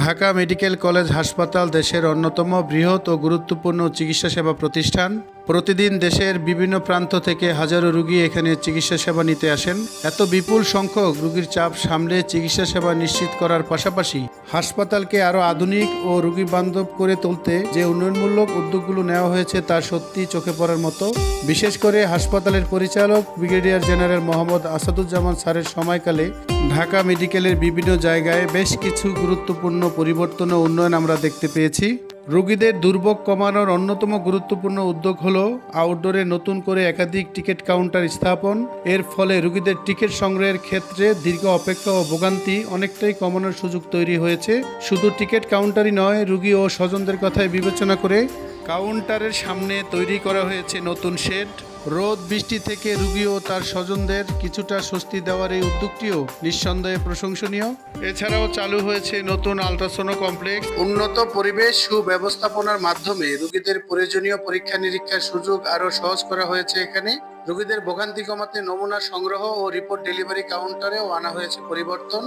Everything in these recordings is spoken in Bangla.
ঢাকা মেডিকেল কলেজ হাসপাতাল দেশের অন্যতম বৃহৎ ও গুরুত্বপূর্ণ চিকিৎসা সেবা প্রতিষ্ঠান। প্রতিদিন দেশের বিভিন্ন প্রান্ত থেকে হাজারো রোগী এখানে চিকিৎসা সেবা নিতে আসেন। এত বিপুল সংখ্যক রোগীর চাপ সামলে চিকিৎসা সেবা নিশ্চিত করার পাশাপাশি হাসপাতালকে আরও আধুনিক ও রোগী বান্ধব করে তুলতে যে উন্নয়নমূলক উদ্যোগগুলো নেওয়া হয়েছে তা সত্যি চোখে পড়ার মতো। বিশেষ করে হাসপাতালের পরিচালক ব্রিগেডিয়ার জেনারেল মোহাম্মদ আসাদুজ্জামান স্যারের সময়কালে ঢাকা মেডিকেলের বিভিন্ন জায়গায় বেশ কিছু গুরুত্বপূর্ণ পরিবর্তন ও উন্নয়ন আমরা দেখতে পেয়েছি। রোগীদের দুর্ভোগ কমানোর অন্যতম গুরুত্বপূর্ণ উদ্যোগ হলো আউটডোরে নতুন করে একাধিক টিকিট কাউন্টার স্থাপন। এর ফলে রোগীদের টিকিট সংগ্রহের ক্ষেত্রে দীর্ঘ অপেক্ষা ও ভোগান্তি অনেকটাই কমানোর সুযোগ তৈরি হয়েছে। শুধু টিকিট কাউন্টারই নয়, রোগী ও স্বজনদের কথাই বিবেচনা করে কাউন্টারের সামনে তৈরি করা হয়েছে নতুন শেড। রোদ বৃষ্টি থেকে রোগী ও তার স্বজনদের কিছুটা স্বস্তি দেওয়ার এই উদ্যোগটিও নিঃসন্দেহে প্রশংসনীয়। এছাড়াও চালু হয়েছে নতুন আল্ট্রাসোনো কমপ্লেক্স। উন্নত পরিবেশ সুব্যবস্থাপনার মাধ্যমে রোগীদের প্রয়োজনীয় পরীক্ষা নিরীক্ষার সুযোগ আরও সহজ করা হয়েছে। এখানে রোগীদের ভোগান্তি কমাতে নমুনা সংগ্রহ ও রিপোর্ট ডেলিভারি কাউন্টারেও আনা হয়েছে পরিবর্তন।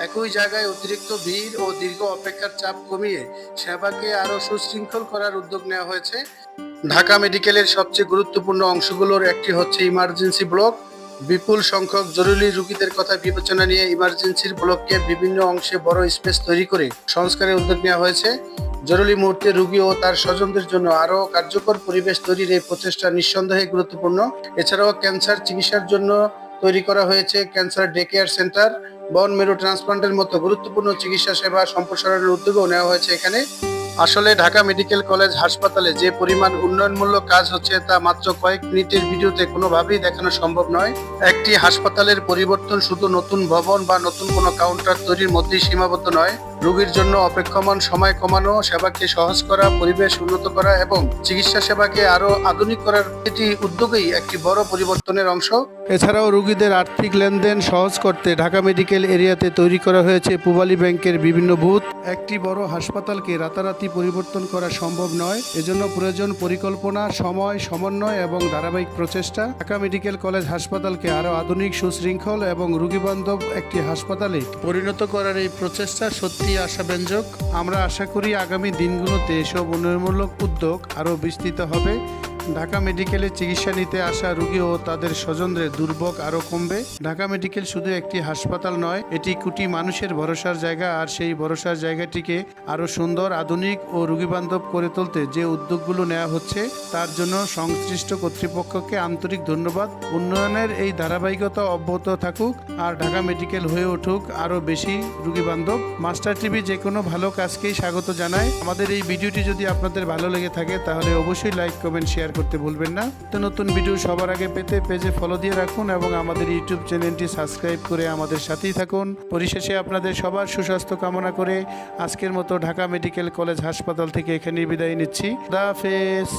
একই জায়গায় অতিরিক্ত ভিড় ও দীর্ঘ অপেক্ষার চাপ কমিয়ে সেবাকে আরও সুশৃঙ্খল করার উদ্যোগ নেওয়া হয়েছে। ঢাকা মেডিকেলের সবচেয়ে গুরুত্বপূর্ণ অংশগুলোর একটি হচ্ছে ইমার্জেন্সি ব্লক। বিপুল সংখ্যক জরুরি রোগীদের কথা বিবেচনা নিয়ে ইমার্জেন্সির ব্লককে বিভিন্ন অংশে বড় স্পেস তৈরি করে সংস্কারের উদ্যোগ নেওয়া হয়েছে। জরুরি মুহূর্তে রোগী ও তার স্বজনদের জন্য আরও কার্যকর পরিবেশ তৈরির এই প্রচেষ্টা নিঃসন্দেহে গুরুত্বপূর্ণ। এছাড়াও ক্যান্সার চিকিৎসার জন্য তৈরি করা হয়েছে ক্যান্সার ডে কেয়ার সেন্টার। বন মেরু ট্রান্সপ্লান্টের মতো গুরুত্বপূর্ণ চিকিৎসা সেবা সম্প্রসারণের উদ্যোগও নেওয়া হয়েছে এখানে। আসলে ঢাকা মেডিকেল কলেজ হাসপাতালে যে পরিমাণ উন্নয়নমূলক কাজ হচ্ছে তা মাত্র কয়েক মিনিটের ভিডিওতে কোনোভাবেই দেখানো সম্ভব নয়। একটি হাসপাতালের পরিবর্তন শুধু নতুন ভবন বা নতুন কোনো কাউন্টার তৈরির মধ্যেই সীমাবদ্ধ নয়। রোগীর জন্য অপেক্ষমান সময় কমানো, সেবাকে সহজ করা, পরিবেশ উন্নত করা এবং চিকিৎসা সেবাকে আরও আধুনিক করার এটি উদ্যোগেই একটি বড় পরিবর্তনের অংশ। এছাড়াও রোগীদের আর্থিক লেনদেন সহজ করতে ঢাকা মেডিকেল এরিয়াতে তৈরি করা হয়েছে পূবালী ব্যাংকের বিভিন্ন বুথ। একটি বড় হাসপাতালকে রাতারাতি পরিবর্তন করা সম্ভব নয়, এজন্য প্রয়োজন পরিকল্পনা, সময়, সমন্বয় এবং ধারাবাহিক প্রচেষ্টা। ঢাকা মেডিকেল কলেজ হাসপাতালকে আরও আধুনিক, সুশৃঙ্খল এবং রোগীবান্ধব একটি হাসপাতালে পরিণত করার এই প্রচেষ্টা সত্যি আশাব্যঞ্জক। আমরা আশা করি আগামী দিনগুলোতে এসব উন্নয়নমূলক উদ্যোগ আরও বিস্তৃত হবে। ঢাকা মেডিকেলে চিকিৎসা নিতে আসা রোগী ও তাদের স্বজনদের দুর্ভোগ আরও কমবে। ঢাকা মেডিকেল শুধু একটি হাসপাতাল নয়, এটি কোটি মানুষের ভরসার জায়গা। আর সেই ভরসার জায়গাটিকে আরও সুন্দর, আধুনিক ও রোগীবান্ধব করে তুলতে যে উদ্যোগগুলো নেওয়া হচ্ছে তার জন্য সংশ্লিষ্ট কর্তৃপক্ষকে আন্তরিক ধন্যবাদ। উন্নয়নের এই ধারাবাহিকতা অব্যাহত থাকুক আর ঢাকা মেডিকেল হয়ে উঠুক আরও বেশি রোগীবান্ধব। মাস্টার টিভি যে কোনো ভালো কাজকেই স্বাগত জানায়। আমাদের এই ভিডিওটি যদি আপনাদের ভালো লেগে থাকে তাহলে অবশ্যই লাইক, কমেন্ট, শেয়ার করতে ভুলবেন না। তো নতুন ভিডিও সবার আগে পেতে পেজে ফলো দিয়ে রাখুন এবং আমাদের ইউটিউব চ্যানেলটি সাবস্ক্রাইব করে আমাদের সাথেই থাকুন। পরিশেষে আপনাদের সবার সুস্বাস্থ্য কামনা করে আজকের মতো ঢাকা মেডিকেল কলেজ হাসপাতাল থেকে এখানেই বিদায় নিচ্ছি। খোদা হাফেজ।